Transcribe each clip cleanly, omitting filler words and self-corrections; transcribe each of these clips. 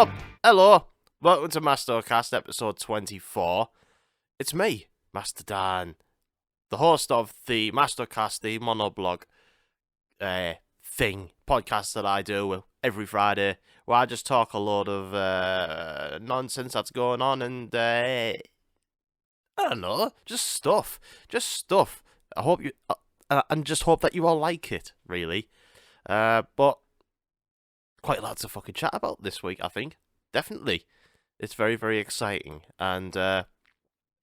up? Hello. Welcome to MastoCast episode 24. It's me, Master Dan, the host of the MastoCast, the monoblog podcast that I do every Friday, where I just talk a load of nonsense that's going on and I don't know, just stuff. I hope you and just hope that you all like it, really. But quite lots to fucking chat about this week, I think. Definitely. It's very, very exciting. And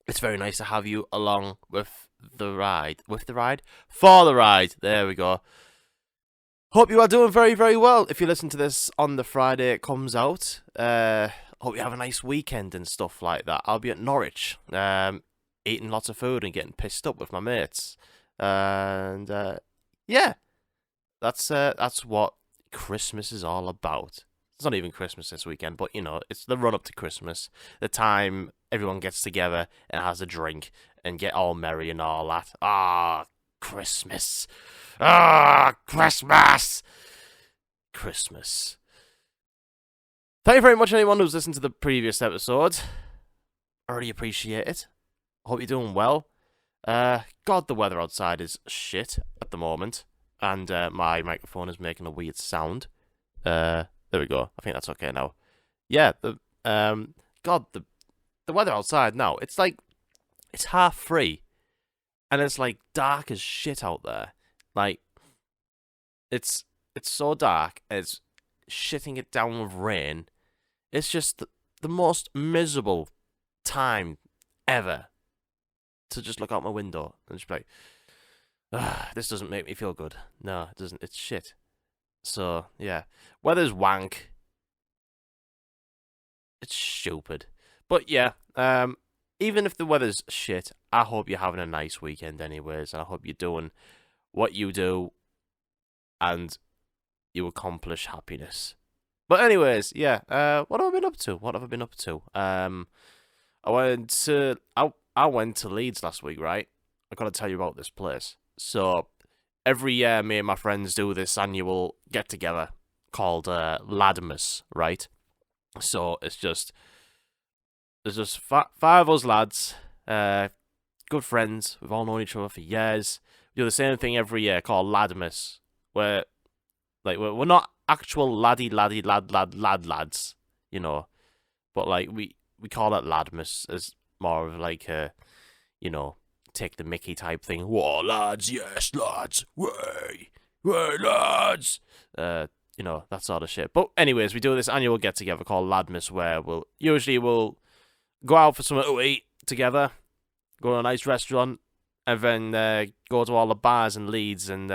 it's very nice to have you along with the ride. With the ride? For the ride. There we go. Hope you are doing very, very well. If you listen to this on the Friday it comes out, hope you have a nice weekend and stuff like that. I'll be at Norwich, eating lots of food and getting pissed up with my mates. And yeah, that's what Christmas is all about. It's not even Christmas this weekend, but you know, it's the run up to Christmas, the time everyone gets together and has a drink and get all merry and all that. Christmas. Christmas. Thank you very much, anyone who's listened to the previous episode. I really appreciate it. Hope you're doing well. God, the weather outside is shit at the moment. And my microphone is making a weird sound. There we go. I think that's okay now. Yeah, the weather outside now, it's like, it's 3:30. And it's like dark as shit out there. Like, it's so dark, it's shitting it down with rain. It's just the most miserable time ever to just look out my window and just be like, this doesn't make me feel good. No, it doesn't. It's shit. So, yeah. Weather's wank. It's stupid. But, yeah. Even if the weather's shit, I hope you're having a nice weekend anyways. I hope you're doing what you do and you accomplish happiness. But anyways, yeah. What have I been up to? I went to Leeds last week, right? I gotta tell you about this place. So, every year, me and my friends do this annual get-together called Ladmas, right? So, there's just five of us lads, good friends, we've all known each other for years. We do the same thing every year called Ladmas, where, like, we're not actual lads, you know, but, like, we call it Ladmas as more of, like, a, you know, take the mickey type thing. Whoa, lads, yes, lads, way, lads. You know, that sort of shit. But anyways, we do this annual get together called Ladmas, where we'll go out for something to eat together, go to a nice restaurant, and then go to all the bars in Leeds and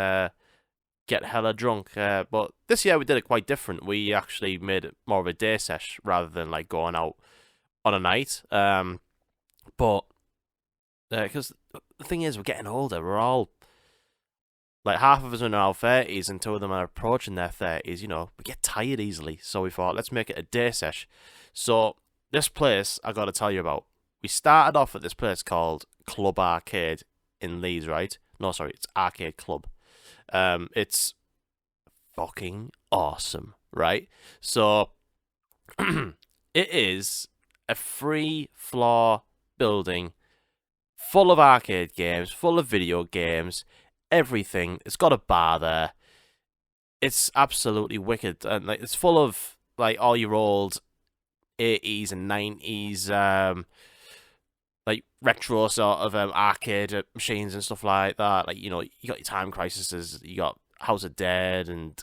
get hella drunk. But this year we did it quite different. We actually made it more of a day sesh rather than like going out on a night. But because the thing is, we're getting older. We're all, like, half of us are in our 30s and 2 of them are approaching their 30s. You know, we get tired easily. So we thought, let's make it a day sesh. So this place I got to tell you about. We started off at this place called Club Arcade in Leeds, right? No, sorry, it's Arcade Club. It's fucking awesome, right? So it is a 3-floor building full of arcade games, full of video games, everything. It's got a bar there. It's absolutely wicked, and like it's full of like all your old 80s and 90s like retro sort of arcade machines and stuff like that. Like, you know, you got your Time Crises, you got House of Dead and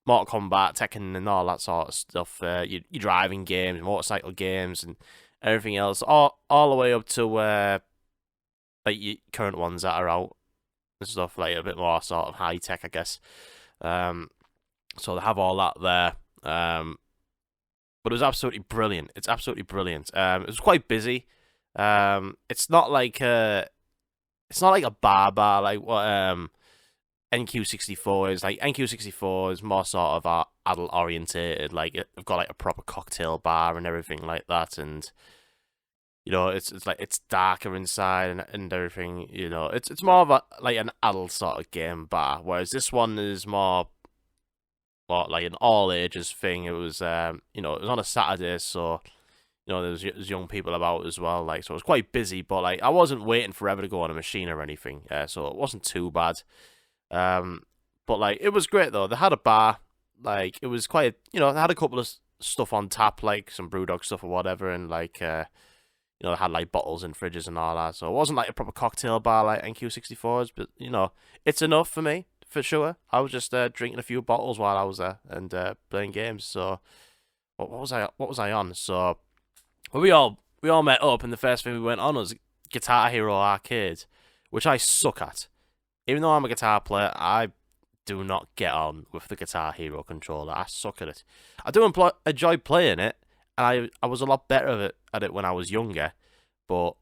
Mortal Kombat, Tekken and all that sort of stuff. Your driving games, motorcycle games and everything else, all the way up to like your current ones that are out and stuff, like a bit more sort of high tech, I guess. So they have all that there. But it was absolutely brilliant. It's absolutely brilliant. It was quite busy. It's not like a bar like what NQ64 is. Like NQ64 is more sort of adult orientated. Like they've got like a proper cocktail bar and everything like that, and you know, it's like it's darker inside and everything. You know, it's more of a like an adult sort of game bar, whereas this one is more like an all ages thing. It was it was on a Saturday, so there was young people about as well. Like, so it was quite busy, but like I wasn't waiting forever to go on a machine or anything. So it wasn't too bad. But like it was great though. They had a bar. Like it was quite, they had a couple of stuff on tap, like some BrewDog stuff or whatever, and like they had like bottles and fridges and all that. So it wasn't like a proper cocktail bar like NQ64s, but it's enough for me for sure. I was just drinking a few bottles while I was there and playing games. So what was I on? So we all met up, and the first thing we went on was Guitar Hero Arcade, which I suck at. Even though I'm a guitar player, I do not get on with the Guitar Hero controller. I suck at it. I do enjoy playing it, and I was a lot better at it when I was younger, but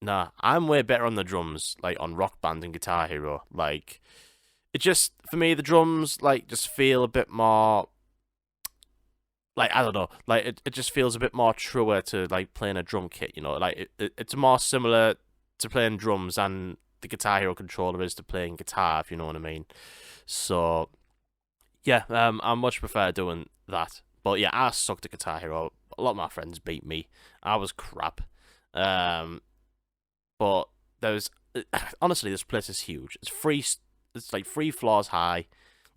nah, I'm way better on the drums, like on Rock Band and Guitar Hero. Like, it just, for me, the drums, like, just feel a bit more, like, I don't know, like, it just feels a bit more truer to, like, playing a drum kit, like, it's more similar to playing drums than the Guitar Hero controller is to playing guitar, if you know what I mean. So, yeah, I much prefer doing that. But yeah, I sucked at Guitar Hero. A lot of my friends beat me. I was crap. But honestly, this place is huge. It's free. It's like 3 floors high.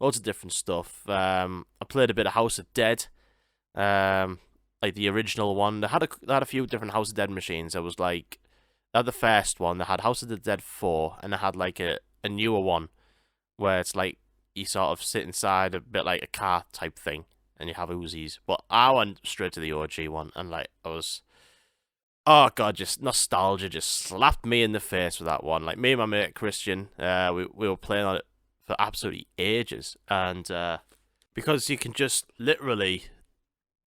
Loads of different stuff. I played a bit of House of Dead. Like the original one. They had a few different House of Dead machines. There was like, they had the first one. They had House of the Dead 4, and they had like a newer one where it's like you sort of sit inside a bit like a car type thing, and you have Uzis. But I went straight to the OG one, and like I was, oh god, just nostalgia just slapped me in the face with that one. Like me and my mate Christian, we were playing on it for absolutely ages, and because you can just literally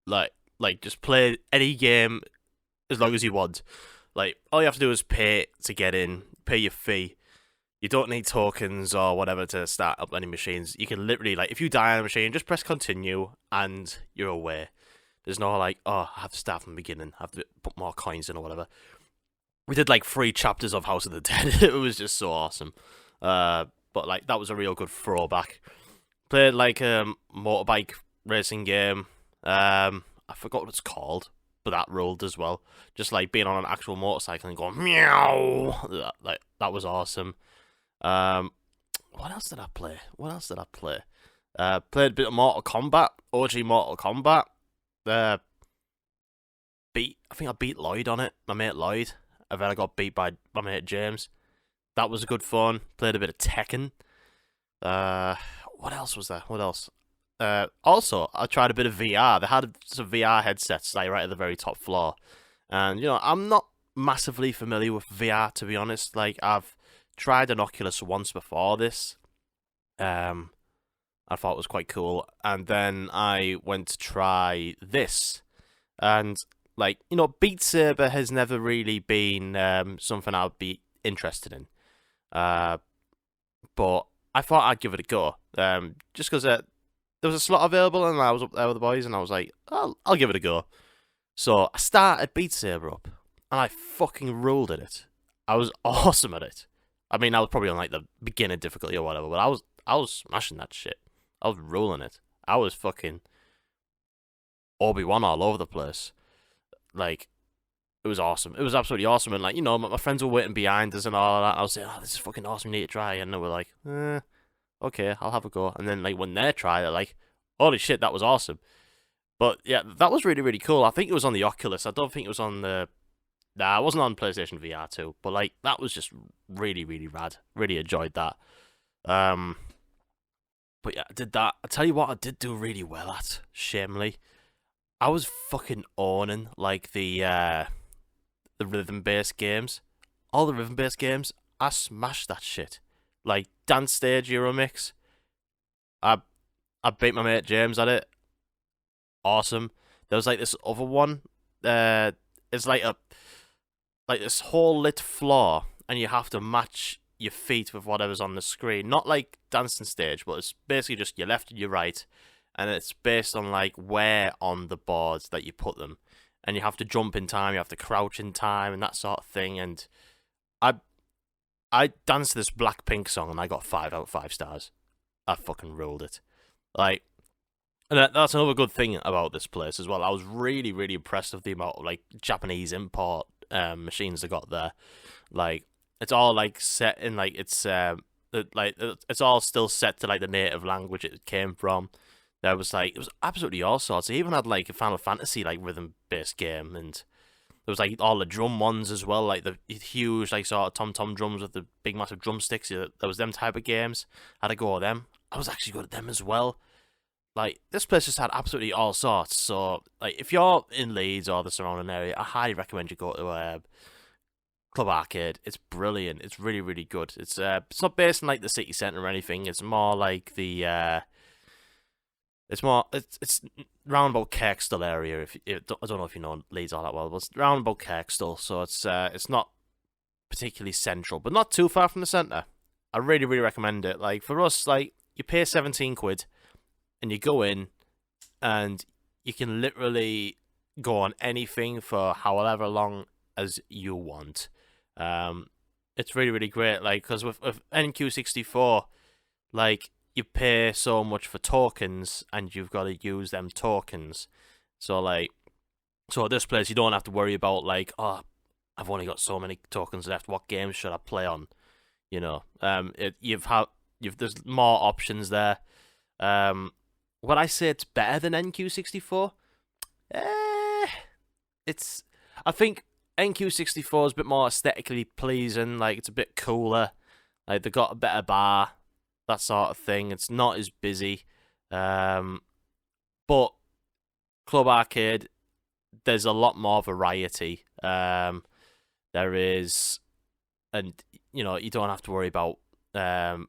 like just play any game as long as you want. Like, all you have to do is pay to get in, pay your fee. You don't need tokens or whatever to start up any machines. You can literally, like, if you die on a machine, just press continue and you're away. There's no, like, oh, I have to start from the beginning. I have to put more coins in or whatever. We did, like, 3 chapters of House of the Dead. It was just so awesome. But, like, that was a real good throwback. Played, like, a motorbike racing game. I forgot what it's called. But that ruled as well. Just like being on an actual motorcycle and going meow. Like that was awesome. What else did I play? Played a bit of Mortal Kombat, OG Mortal Kombat. I think I beat Lloyd on it, my mate Lloyd. And then I got beat by my mate James. That was good fun. Played a bit of Tekken. What else was there? Also, I tried a bit of VR. They had some VR headsets like right at the very top floor. And, I'm not massively familiar with VR, to be honest. Like, I've tried an Oculus once before this. I thought it was quite cool. And then I went to try this. And, like, Beat Saber has never really been something I would be interested in. But I thought I'd give it a go. Just because there was a slot available, and I was up there with the boys, and I was like, I'll give it a go. So I started Beat Saber up, and I fucking ruled at it. I was awesome at it. I mean, I was probably on like the beginner difficulty or whatever, but I was smashing that shit. I was ruling it. I was fucking Obi-Wan all over the place. Like, it was awesome. It was absolutely awesome, and like, my friends were waiting behind us and all that. I was saying, this is fucking awesome, you need to try, and they were like, okay, I'll have a go. And then, like, when they try, they're like, holy shit, that was awesome. But, yeah, that was really, really cool. I think it was on the Oculus. I don't think it was on the... Nah, it wasn't on PlayStation VR 2. But, like, that was just really, really rad. Really enjoyed that. But, yeah, I did that. I tell you what I did do really well at, shamefully. I was fucking owning, like, the rhythm-based games. All the rhythm-based games, I smashed that shit. Like, Dance Stage Euromix. I beat my mate James at it. Awesome. There was like this other one. It's like this whole lit floor, and you have to match your feet with whatever's on the screen. Not like Dancing Stage, but it's basically just your left and your right, and it's based on like where on the boards that you put them, and you have to jump in time, you have to crouch in time, and that sort of thing. And I danced this Blackpink song, and I got 5 out of 5 stars. I fucking ruled it. Like, And that's another good thing about this place as well. I was really, really impressed with the amount of like Japanese import machines they got there. Like it's all like set in like it's all still set to like the native language it came from. There was like it was absolutely all sorts. They even had like a Final Fantasy like rhythm based game, and there was like all the drum ones as well, like the huge like sort of tom tom drums with the big massive drumsticks. There was them type of games. I had a go at them. I was actually good at them as well. Like, this place just had absolutely all sorts. So, like, if you're in Leeds or the surrounding area, I highly recommend you go to Club Arcade. It's brilliant. It's really, really good. It's not based in like the city centre or anything. It's more like it's round about Kirkstall area. I don't know if you know Leeds all that well, but it's round about Kirkstall. So it's not particularly central, but not too far from the centre. I really, really recommend it. Like for us, like you pay 17 quid. And you go in, and you can literally go on anything for however long as you want. It's really, really great. Like, because with NQ64, like, you pay so much for tokens, and you've got to use them tokens. So, at this place, you don't have to worry about, like, oh, I've only got so many tokens left. What games should I play on? You know, there's more options there. Would I say it's better than NQ64? I think NQ64 is a bit more aesthetically pleasing. Like, it's a bit cooler. Like, they got a better bar, that sort of thing. It's not as busy. But Club Arcade, there's a lot more variety. There is, and you know, you don't have to worry about how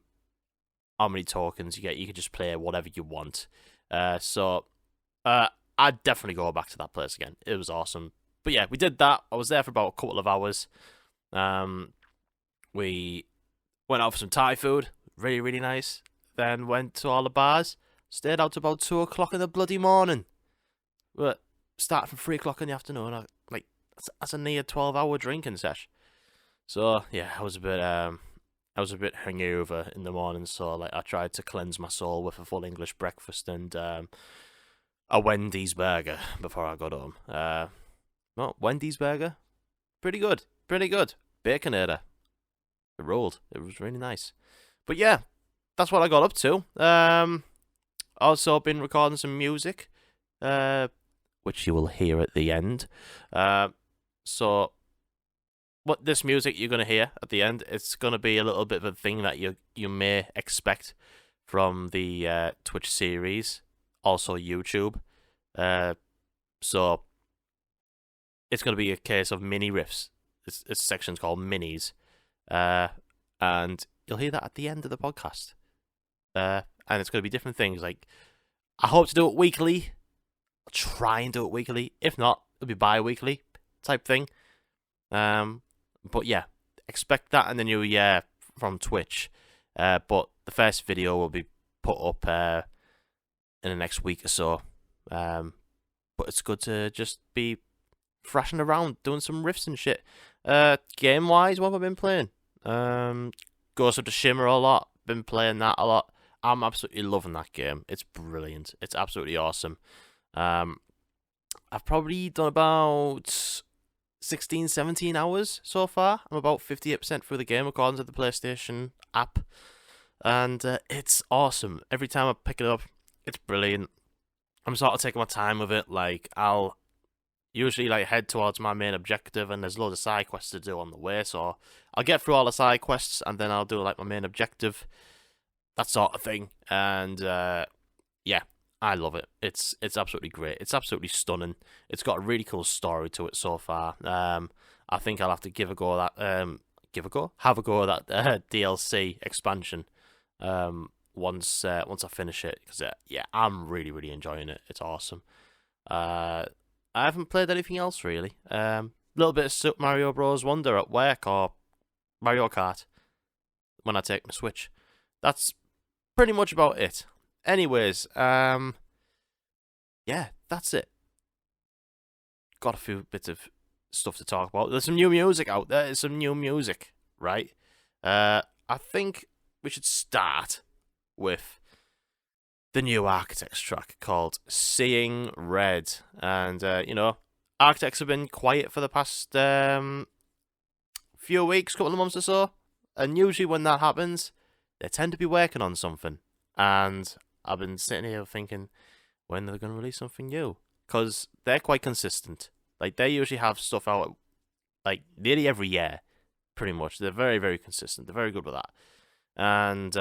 many tokens you get. You can just play whatever you want. So I'd definitely go back to that place again. It was awesome. But yeah, we did that. I was there for about a couple of hours. We went out for some Thai food. Really, really nice. Then went to all the bars. Stayed out to about 2 o'clock in the bloody morning. But started from 3 o'clock in the afternoon. That's a near 12-hour drinking sesh. So yeah, I was a bit hungover in the morning, so like I tried to cleanse my soul with a full English breakfast and a Wendy's burger before I got home. Wendy's burger, pretty good, Baconator, it rolled. It was really nice. But yeah, that's what I got up to. Also been recording some music, which you will hear at the end. So what this music you're going to hear at the end, it's going to be a little bit of a thing that you may expect from the Twitch series, also YouTube. So it's going to be a case of mini riffs. This section's called minis. And you'll hear that at the end of the podcast. And it's going to be different things. Like, I hope to do it weekly. I'll try and do it weekly. If not, it'll be bi-weekly type thing. But yeah, expect that in the new year from Twitch. But the first video will be put up in the next week or so. But it's good to just be thrashing around, doing some riffs and shit. Game-wise, what have I been playing? Ghost of Tsushima a lot. Been playing that a lot. I'm absolutely loving that game. It's brilliant. It's absolutely awesome. I've probably done about 16, 17 hours so far. I'm about 58% through the game according to the PlayStation app. And it's awesome. Every time I pick it up, it's brilliant. I'm sort of taking my time with it. Like, I'll usually like head towards my main objective, and there's loads of side quests to do on the way. So I'll get through all the side quests, and then I'll do like my main objective, that sort of thing. And yeah, I love it. It's absolutely great. It's absolutely stunning. It's got a really cool story to it so far. I think I'll have to have a go at that DLC expansion once I finish it, because yeah, I'm really, really enjoying it. It's awesome. I haven't played anything else really. A little bit of Super Mario Bros. Wonder at work, or Mario Kart when I take my Switch. That's pretty much about it. Anyways, yeah, that's it. Got a few bits of stuff to talk about. There's some new music out there. There's some new music, right? I think we should start with the new Architects track called Seeing Red. And, Architects have been quiet for the past few weeks, couple of months or so. And usually when that happens, they tend to be working on something. And I've been sitting here thinking, when they're going to release something new? Because they're quite consistent. Like, they usually have stuff out, like, nearly every year, pretty much. They're very, very consistent. They're very good with that. And,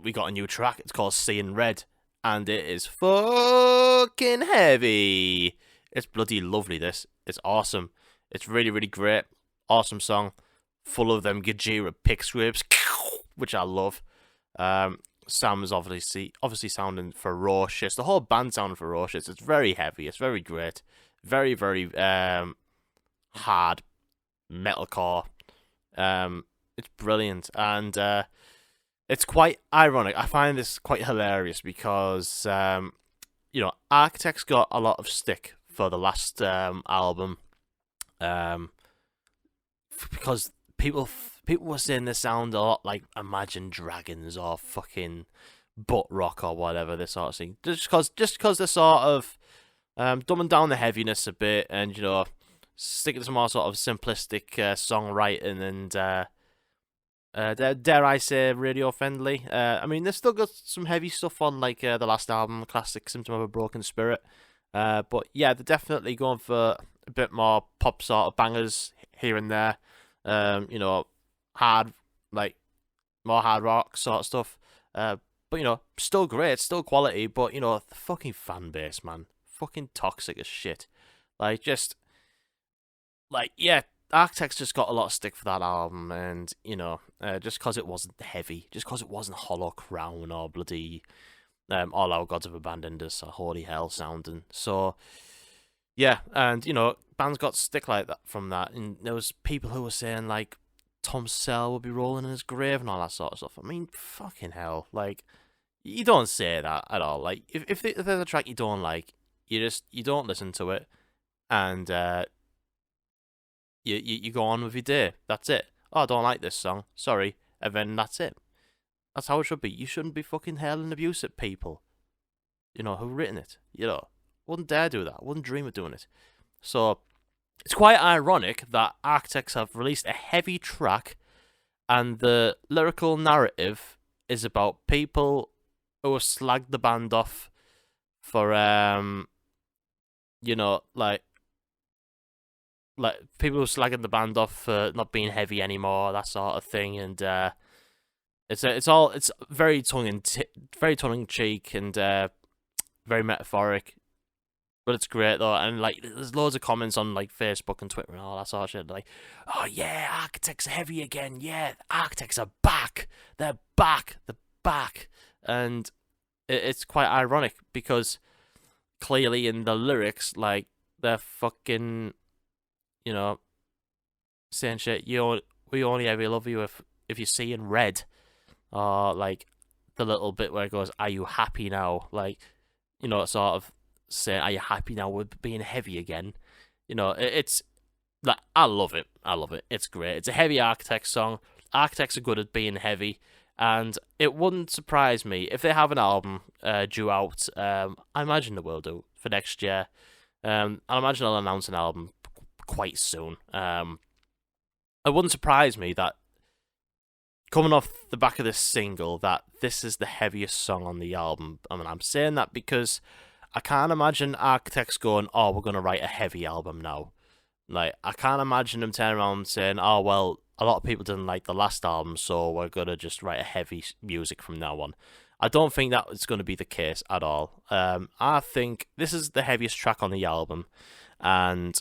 we got a new track. It's called Seeing Red. And it is fucking heavy. It's bloody lovely, this. It's awesome. It's really, really great. Awesome song. Full of them Gajira pick scripts, which I love. Sam is obviously sounding ferocious. The whole band sounding ferocious. It's very heavy. It's very great. Very, very hard metalcore. It's brilliant. And it's quite ironic. I find this quite hilarious because, Architects got a lot of stick for the last album. Because people were saying they sound a lot like Imagine Dragons or fucking butt rock or whatever, this sort of thing. Just because they're sort of dumbing down the heaviness a bit and, sticking to some more sort of simplistic songwriting and, dare I say, radio friendly. I mean, they've still got some heavy stuff on, like the last album, classic Symptom of a Broken Spirit. But yeah, they're definitely going for a bit more pop sort of bangers here and there. Hard, like, more hard rock sort of stuff. But, still great, still quality, but, the fucking fan base, man. Fucking toxic as shit. Architects just got a lot of stick for that album, and, just because it wasn't heavy, just because it wasn't Hollow Crown or bloody All Our Gods Have Abandoned Us or Holy Hell sounding. So, yeah, and, bands got stick like that from that, and there was people who were saying, like, Tom Sell would be rolling in his grave and all that sort of stuff. I mean, fucking hell, like, you don't say that at all. Like, if there's a track you don't like, you don't listen to it, and you go on with your day. That's it. Oh, I don't like this song. Sorry. And then that's it. That's how it should be. You shouldn't be fucking hurling abuse at people, who've written it. Wouldn't dare do that. Wouldn't dream of doing it. So, it's quite ironic that Architects have released a heavy track and the lyrical narrative is about people who have slagged the band off for, like people who slagging the band off for not being heavy anymore, that sort of thing, and it's very tongue in cheek and very metaphoric, but it's great though. And like, there's loads of comments on like Facebook and Twitter and all that sort of shit, like, oh yeah, Architects are heavy again. Yeah, Architects are back. They're back. And it's quite ironic because clearly in the lyrics, like, they're fucking, saying shit. We only ever love you if you see in red, or like the little bit where it goes, "Are you happy now?" Like, sort of saying, "Are you happy now with being heavy again?" It's like, I love it. It's great. It's a heavy Architects song. Architects are good at being heavy, and it wouldn't surprise me if they have an album due out. I imagine they will do for next year. I imagine they'll announce an album quite soon. It wouldn't surprise me that coming off the back of this single, that this is the heaviest song on the album. I mean, I'm saying that because I can't imagine Architects going, "Oh, we're going to write a heavy album now." Like, I can't imagine them turning around and saying, "Oh, well, a lot of people didn't like the last album, so we're going to just write a heavy music from now on." I don't think that is going to be the case at all. I think this is the heaviest track on the album, and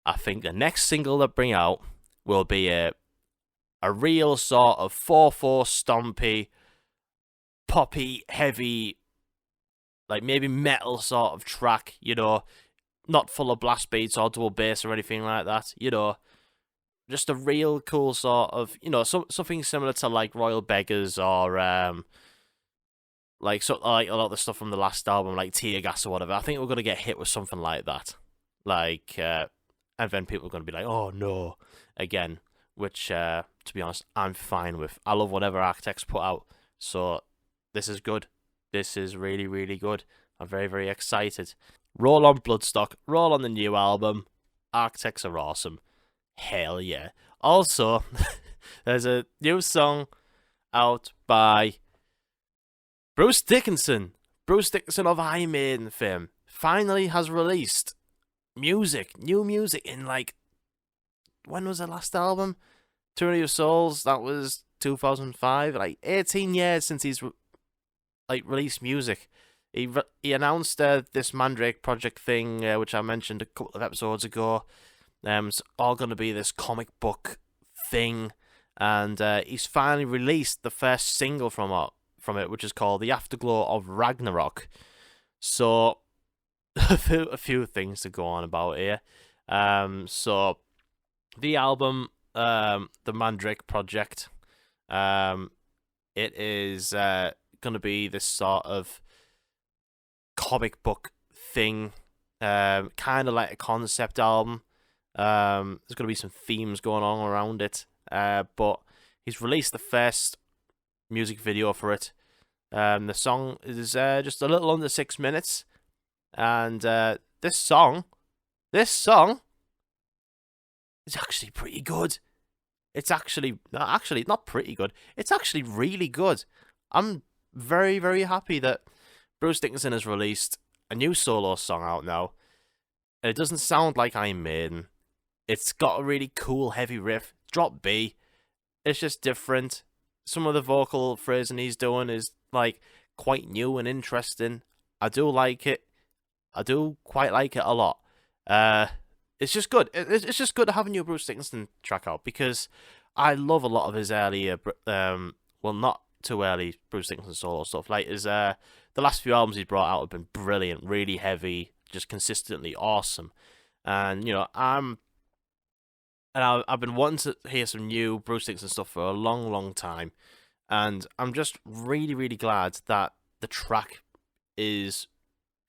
I think the next single they bring out will be a real sort of 4/4 stompy, poppy, heavy, like maybe metal sort of track, not full of blast beats or double bass or anything like that, just a real cool sort of, something similar to like Royal Beggars or like a lot of the stuff from the last album, like Tear Gas or whatever. I think we're gonna get hit with something like that, like, and then people are gonna be like, "Oh no," again. which, to be honest, I'm fine with. I love whatever Architects put out, so this is good. This is really, really good. I'm very, very excited. Roll on Bloodstock, roll on the new album. Architects are awesome. Hell yeah. Also, there's a new song out by Bruce Dickinson. Bruce Dickinson of Iron Maiden fame finally has released new music in, like, when was the last album? Tyranny of Souls, that was 2005. Like, 18 years since he's released music. He announced this Mandrake project thing, which I mentioned a couple of episodes ago. It's all going to be this comic book thing, and he's finally released the first single from it, which is called "The Afterglow of Ragnarok." So, a few things to go on about here. So, the album, the Mandrake project, it is going to be this sort of comic book thing, kind of like a concept album. There's going to be some themes going on around it, but he's released the first music video for it. The song is just a little under 6 minutes, and this song is actually pretty good. It's actually not pretty good. It's actually really good. I'm very, very happy that Bruce Dickinson has released a new solo song out now. And it doesn't sound like Iron Maiden. It's got a really cool heavy riff. Drop B. It's just different. Some of the vocal phrasing he's doing is, like, quite new and interesting. I do like it. I do quite like it a lot. It's just good. It's just good to have a new Bruce Dickinson track out, because I love a lot of his earlier, well, not too early Bruce Dickinson solo stuff. Like his the last few albums he's brought out have been brilliant, really heavy, just consistently awesome. And you know, I've been wanting to hear some new Bruce Dickinson stuff for a long, long time, and I'm just really, really glad that the track is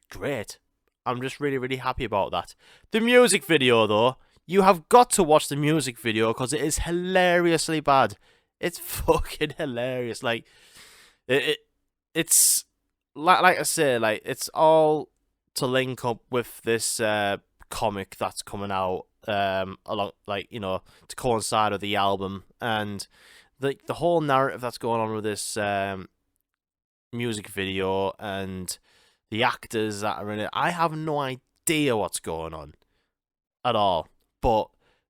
great. I'm just really, really happy about that. The music video, though, you have got to watch the music video because it is hilariously bad. It's fucking hilarious. Like, it's like I say, like, it's all to link up with this comic that's coming out along, like, you know, to coincide with the album, and the whole narrative that's going on with this music video and the actors that are in it. I have no idea what's going on at all, but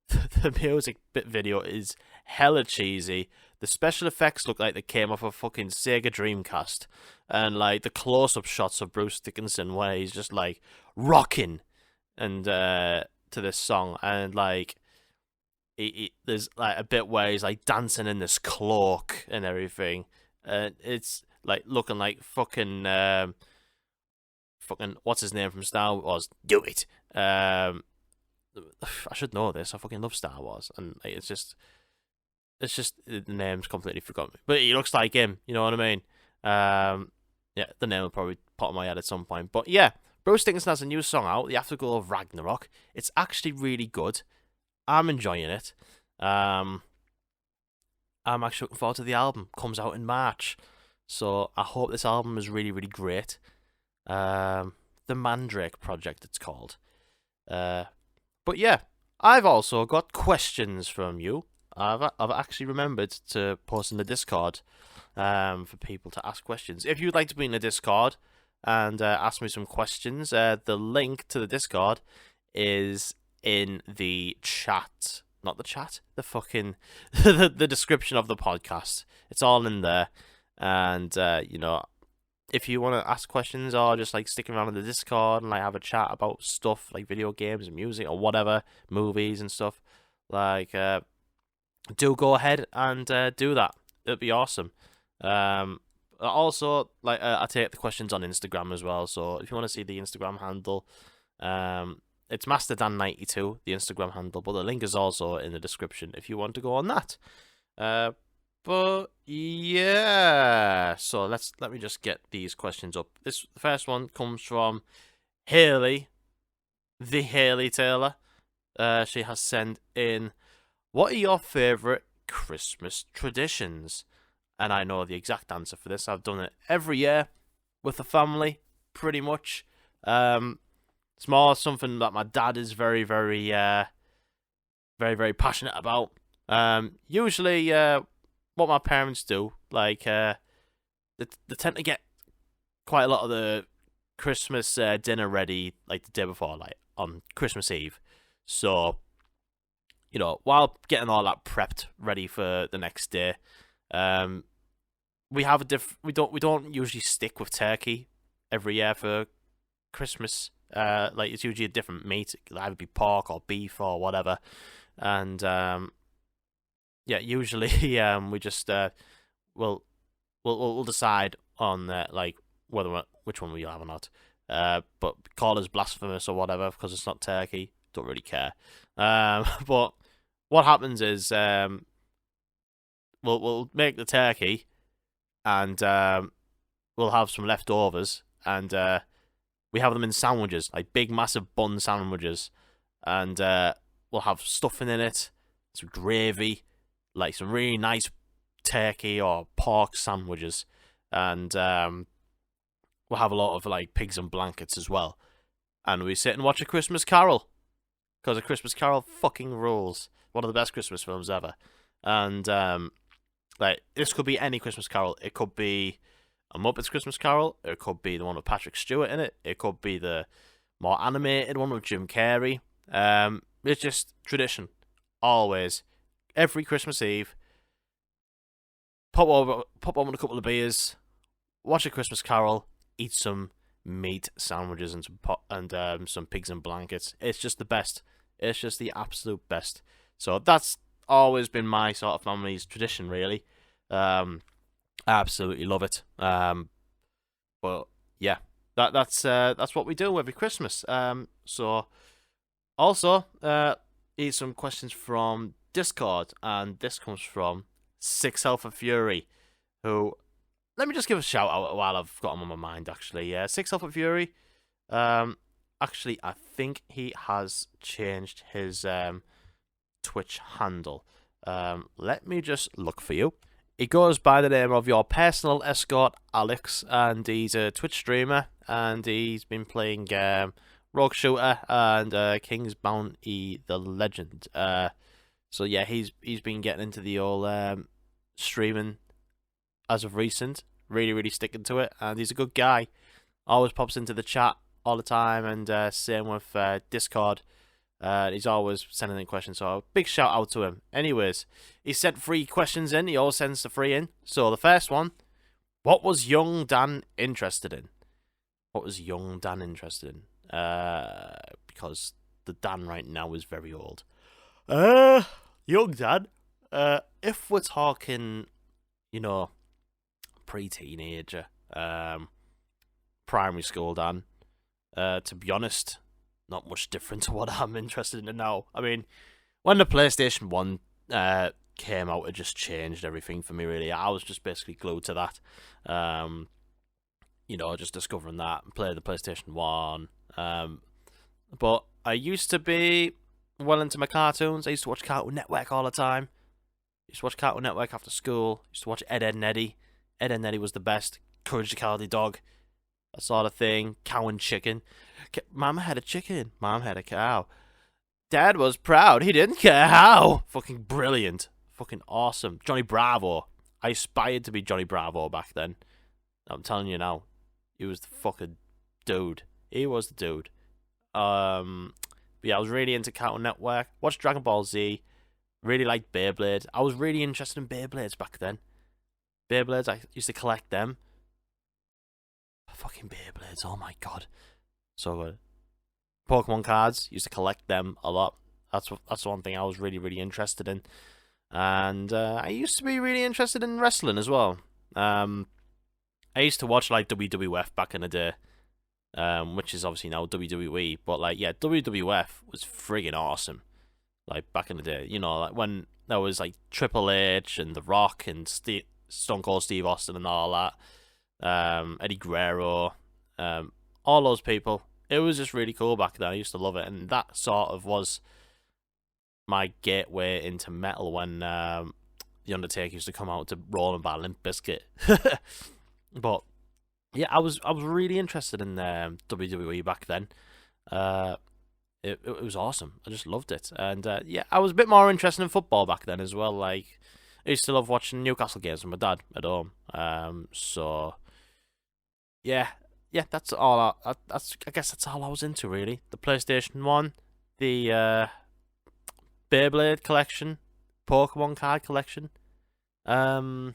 the music video is hella cheesy. The special effects look like they came off a fucking Sega Dreamcast, and like the close-up shots of Bruce Dickinson where he's just like rocking and to this song, and like there's like a bit where he's like dancing in this cloak and everything, and it's like looking like fucking what's his name from Star Wars? Do it. I should know this. I fucking love Star Wars, and like, it's just the name's completely forgotten me. But he looks like him. You know what I mean? Yeah, the name will probably pop in my head at some point. But yeah, Bruce Dickinson has a new song out, "The Afterglow of Ragnarok." It's actually really good. I'm enjoying it. I'm actually looking forward to the album. Comes out in March, so I hope this album is really, really great. The Mandrake Project, it's called. But yeah, I've also got questions from you. I've actually remembered to post in the Discord for people to ask questions. If you'd like to be in the Discord and ask me some questions, the link to the Discord is in the chat. Not the chat, the fucking the description of the podcast. It's all in there. And you know, if you want to ask questions or just like stick around in the Discord and like have a chat about stuff like video games and music or whatever, movies and stuff, like do go ahead and do that. It'd be awesome. Also, like I take the questions on Instagram as well. So if you want to see the Instagram handle, it's MasterDan92, the Instagram handle, but the link is also in the description if you want to go on that. But yeah, so let me just get these questions up. The first one comes from Haley, the Haley Taylor. She has sent in, What are your favourite Christmas traditions? And I know the exact answer for this. I've done it every year with the family, pretty much. It's more something that my dad is very, very passionate about. Usually, what my parents do, like, they tend to get quite a lot of the Christmas dinner ready, like the day before, like on Christmas Eve. So, while getting all that prepped ready for the next day, we have we don't usually stick with turkey every year for Christmas. Like it's usually a different meat. It could either be pork or beef or whatever. And yeah, usually we just we'll decide on like which one we have or not. But call us blasphemous or whatever because it's not turkey. Don't really care. But what happens is we'll make the turkey and we'll have some leftovers and we have them in sandwiches, like big massive bun sandwiches, and we'll have stuffing in it, some gravy, like some really nice turkey or pork sandwiches, and we'll have a lot of like pigs and blankets as well. And we sit and watch A Christmas Carol, because A Christmas Carol fucking rules. One of the best Christmas films ever. And like this could be any Christmas Carol. It could be a Muppets Christmas Carol. It could be the one with Patrick Stewart in it. It could be the more animated one with Jim Carrey. It's just tradition. Always. Every Christmas Eve. Pop on a couple of beers. Watch A Christmas Carol. Eat some meat sandwiches and some pigs and blankets. It's just the best. It's just the absolute best. So that's always been my sort of family's tradition, really. I absolutely love it. But yeah, that's what we do every Christmas. So also, here's some questions from Discord, and this comes from Six Alpha Fury, who, let me just give a shout out while I've got him on my mind. Actually, Six Alpha Fury. Actually, I think he has changed his Twitch handle. Let me just look for you. He goes by the name of Your Personal Escort Alex, and he's a Twitch streamer, and he's been playing Rogue Shooter and King's Bounty: The Legend. So yeah, he's been getting into the old streaming as of recent, really sticking to it, and he's a good guy. Always pops into the chat all the time, and same with Discord. He's always sending in questions, so big shout out to him. Anyways, he sent 3 questions in. He always sends the 3 in. So the first one, what was young Dan interested in? What was young Dan interested in? Because the Dan right now is very old. Young Dan. If we're talking, pre-teenager, primary school Dan, to be honest, not much different to what I'm interested in now. I mean, when the PlayStation 1 came out, it just changed everything for me, really. I was just basically glued to that. Just discovering that and play the PlayStation 1. But I used to be well into my cartoons. I used to watch Cartoon Network all the time. I used to watch Cartoon Network after school. I used to watch Ed, Edd n Eddy. Ed, Edd n Eddy was the best. Courage the Cowardly Dog. That sort of thing. Cow and chicken. Mama had a chicken. Mom had a cow. Dad was proud. He didn't care how. Fucking brilliant. Fucking awesome. Johnny Bravo. I aspired to be Johnny Bravo back then. I'm telling you now. He was the fucking dude. He was the dude. But yeah, I was really into Cartoon Network. Watched Dragon Ball Z. Really liked Beyblade. I was really interested in Beyblades back then. Beyblades, I used to collect them. Fucking Beyblades, oh my god. So good. Pokemon cards, used to collect them a lot. That's one thing I was really interested in. And I used to be really interested in wrestling as well. I used to watch like WWF back in the day. Which is obviously now WWE. But like, yeah, WWF was friggin' awesome. Like back in the day, like when there was like Triple H and The Rock and Stone Cold Steve Austin and all that. Eddie Guerrero, all those people. It was just really cool back then. I used to love it, and that sort of was my gateway into metal when the Undertaker used to come out to Roll by Limp Bizkit. But yeah, I was really interested in WWE back then. It was awesome. I just loved it, and yeah, I was a bit more interested in football back then as well. Like, I used to love watching Newcastle games with my dad at home. So yeah, that's all. I guess that's all I was into really. The PlayStation 1, the Beyblade collection, Pokemon card collection. What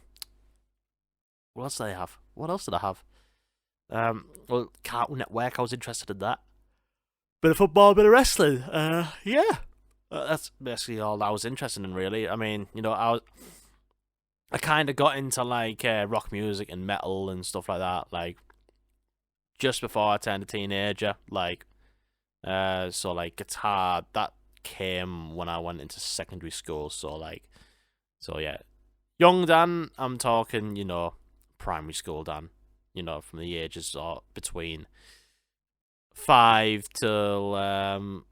else did I have? What else did I have? Well, Cartoon Network. I was interested in that. Bit of football, bit of wrestling. Yeah. That's basically all I was interested in, really. I mean, I kind of got into like rock music and metal and stuff like that, like just before I turned a teenager. Like, so like guitar that came when I went into secondary school. So yeah, young Dan. I'm talking, primary school Dan. From the ages of between 5 till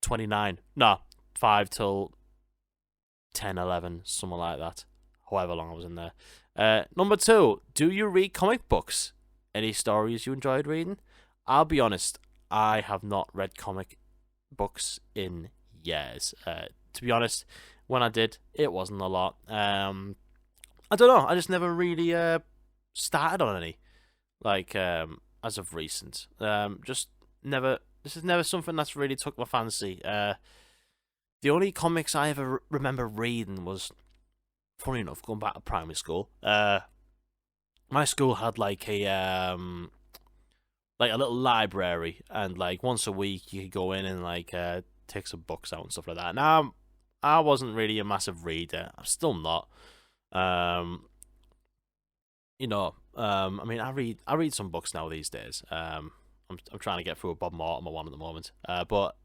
29. No, 5 till 10, 11, something like that. However long I was in there. Number 2, do you read comic books? Any stories you enjoyed reading? I'll be honest, I have not read comic books in years. To be honest, when I did, it wasn't a lot. I don't know, I just never really started on any, like, as of recent. Just never. This is never something that's really took my fancy. The only comics I ever remember reading was, funny enough, going back to primary school. My school had like a little library, and like once a week you could go in and like take some books out and stuff like that. Now I wasn't really a massive reader. I'm still not. I mean, I read some books now these days. I'm trying to get through a Bob Mortimer one at the moment. But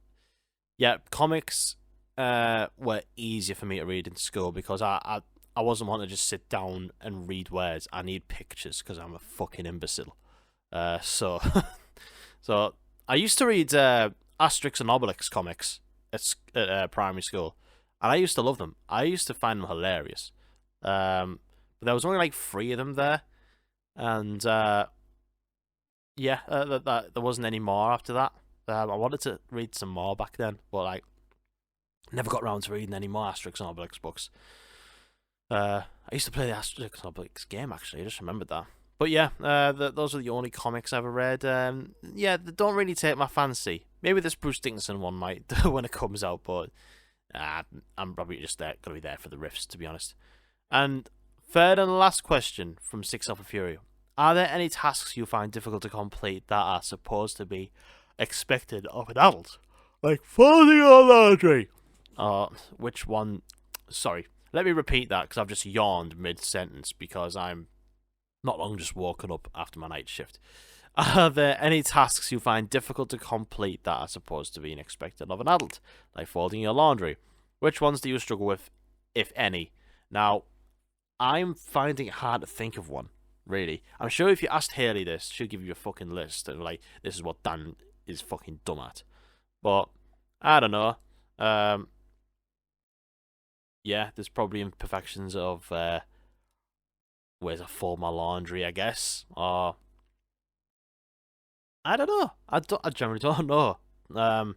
yeah, comics were easier for me to read in school because I wasn't wanting to just sit down and read words. I need pictures because I'm a fucking imbecile. So I used to read Asterix and Obelix comics at primary school, and I used to love them. I used to find them hilarious. But there was only like 3 of them there, and yeah, there wasn't any more after that. I wanted to read some more back then, but like never got around to reading any more Asterix and Obelix books. I used to play the Asterix and Obelix game, actually. I just remembered that. But yeah, those are the only comics I ever read. Yeah, they don't really take my fancy. Maybe this Bruce Dickinson one might when it comes out, but I'm probably just gonna be there for the riffs, to be honest. And third and last question from Six Alpha Fury: are there any tasks you find difficult to complete that are supposed to be expected of an adult, like folding your laundry? Which one? Sorry, let me repeat that because I've just yawned mid-sentence because I'm not long just woken up after my night shift. Are there any tasks you find difficult to complete that are supposed to be expected of an adult, like folding your laundry? Which ones do you struggle with, if any? Now, I'm finding it hard to think of one, really. I'm sure if you asked Haley this, she'll give you a fucking list of, like, this is what Dan is fucking dumb at. But, I don't know. Yeah, there's probably imperfections of where's I fold my laundry, I guess. Or I don't know. I generally don't know. I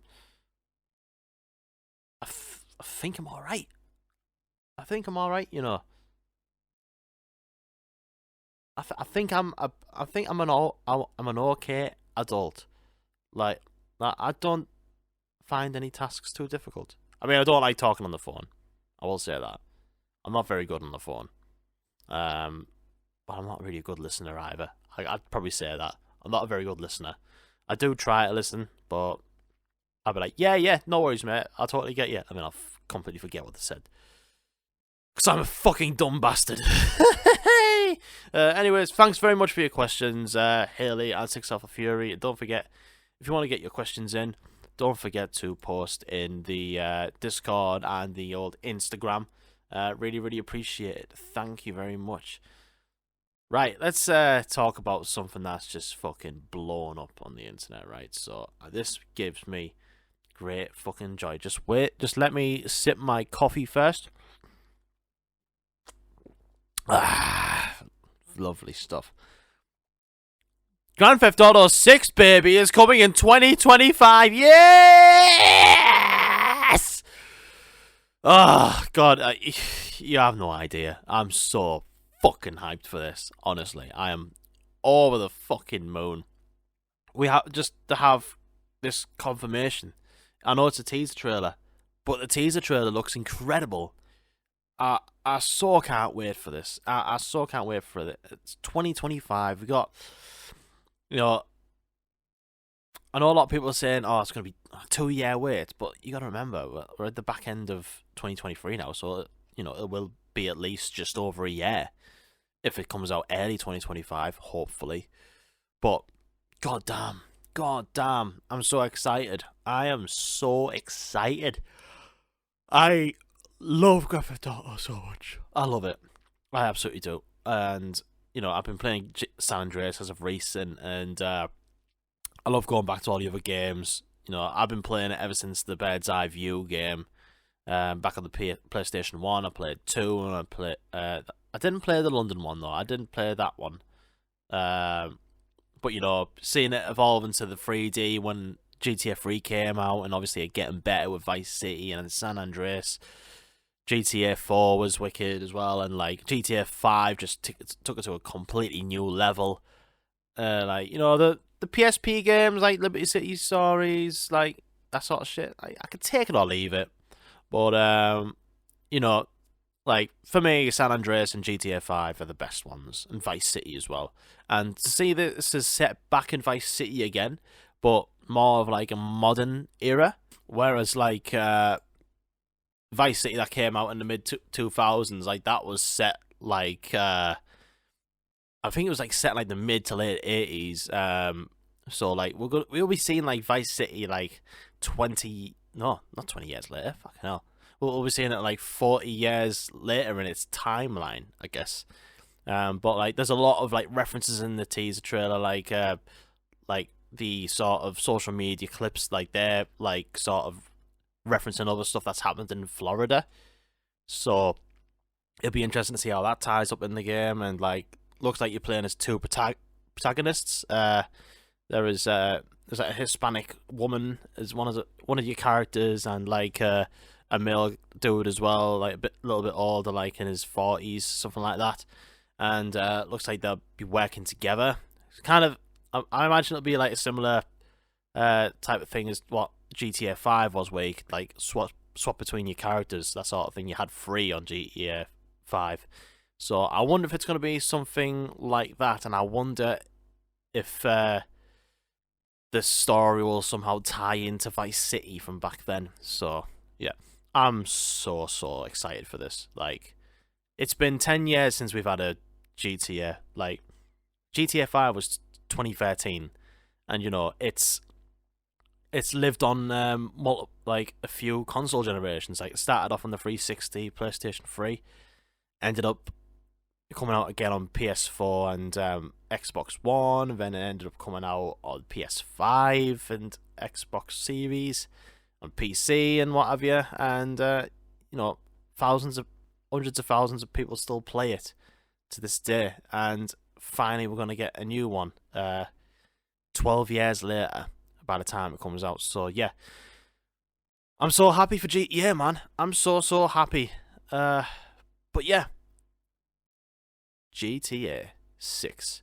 think I'm alright. I think I'm alright, I think I'm an okay adult. Like, I don't find any tasks too difficult. I mean, I don't like talking on the phone. I will say that. I'm not very good on the phone. But I'm not really a good listener either. I'd probably say that. I'm not a very good listener. I do try to listen, but I'll be like, yeah, no worries, mate. I'll totally get you. I mean, I'll completely forget what they said. Because I'm a fucking dumb bastard. Anyways, thanks very much for your questions, Haley and Six Alpha Fury. Don't forget, if you want to get your questions in, don't forget to post in the Discord and the old Instagram. Really, really appreciate it. Thank you very much. Right, let's talk about something that's just fucking blown up on the internet, right? So this gives me great fucking joy. Just wait. Just let me sip my coffee first. Lovely stuff. Grand Theft Auto 6, baby, is coming in 2025. Yes! Oh, God. You have no idea. I'm so fucking hyped for this. Honestly, I am over the fucking moon. We have just to have this confirmation. I know it's a teaser trailer, but the teaser trailer looks incredible. I so can't wait for this. I so can't wait for it. It's 2025. We got, I know a lot of people are saying, "Oh, it's going to be a 2-year wait," but you got to remember we're at the back end of 2023 now, so it will be at least just over a year if it comes out early 2025, hopefully. But god damn, I'm so excited. I am so excited. I love Grand Theft Auto so much. I love it. I absolutely do. And I've been playing San Andreas as of recent, and I love going back to all the other games. I've been playing it ever since the Bird's Eye View game. Back on the PlayStation 1, I played 2, and I didn't play the London one, though. I didn't play that one. But, seeing it evolve into the 3D when GTA 3 came out, and obviously it getting better with Vice City and San Andreas. GTA 4 was wicked as well, and GTA 5 just took it to a completely new level. The PSP games like Liberty City Stories, that sort of shit. I could take it or leave it, but for me, San Andreas and GTA 5 are the best ones, and Vice City as well. And to see this is set back in Vice City again, but more of a modern era, whereas Vice City that came out in the mid 2000s, that was set I think it was set in the mid to late 80s. So we'll be seeing Vice City 20 no, not 20 years later. Fucking hell. We'll be seeing it 40 years later in its timeline, I guess. But there's a lot of references in the teaser trailer, the sort of social media clips, they're sort of referencing other stuff that's happened in Florida. So it'll be interesting to see how that ties up in the game. And looks like you're playing as two protagonists. There's a Hispanic woman as one of your characters, and a male dude as well, a little bit older, in his 40s, something like that. And looks like they'll be working together. It's kind of, I imagine it'll be a similar type of thing as what GTA 5 was, where you could swap between your characters, that sort of thing. You had 3 on GTA 5. So I wonder if it's going to be something like that, and I wonder if the story will somehow tie into Vice City from back then. So yeah, I'm so excited for this. It's been 10 years since we've had a GTA. GTA 5 was 2013, and it's lived on a few console generations. It started off on the 360, PlayStation 3, ended up coming out again on PS4 and Xbox One, and then it ended up coming out on PS5 and Xbox Series, on PC and what have you. And hundreds of thousands of people still play it to this day. And finally, we're gonna get a new one 12 years later by the time it comes out. So yeah, I'm so happy for GTA, man. I'm so happy. But yeah, GTA 6.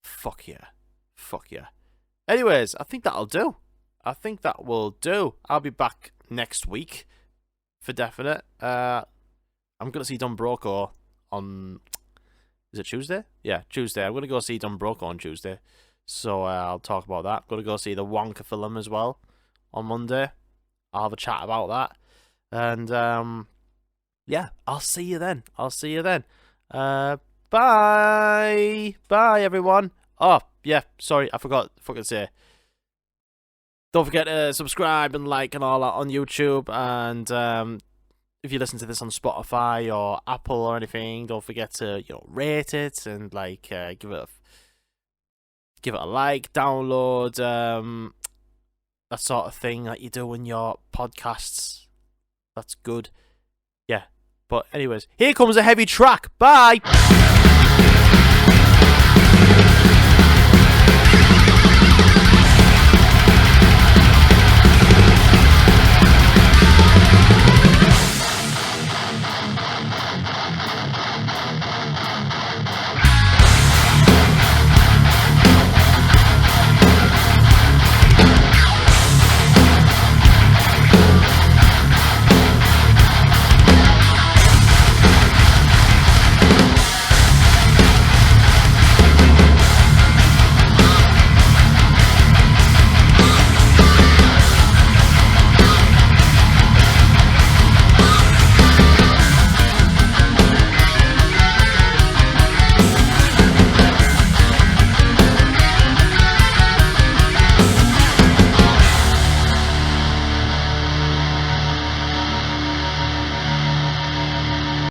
Fuck yeah. Anyways, I think that'll do. I think that will do. I'll be back next week for definite. I'm gonna see Don Broco on, is it Tuesday? Yeah, Tuesday. I'm gonna go see Don Broco on Tuesday. So I'll talk about that. Gonna go see the Wonka film as well on Monday. I'll have a chat about that. And yeah, I'll see you then. Bye. Bye, everyone. Oh, yeah, sorry, I forgot to say. Don't forget to subscribe and like and all that on YouTube. And if you listen to this on Spotify or Apple or anything, don't forget to rate it and give it a like, download. that sort of thing that you do in your podcasts. That's good. Yeah. But anyways, here comes a heavy track. Bye!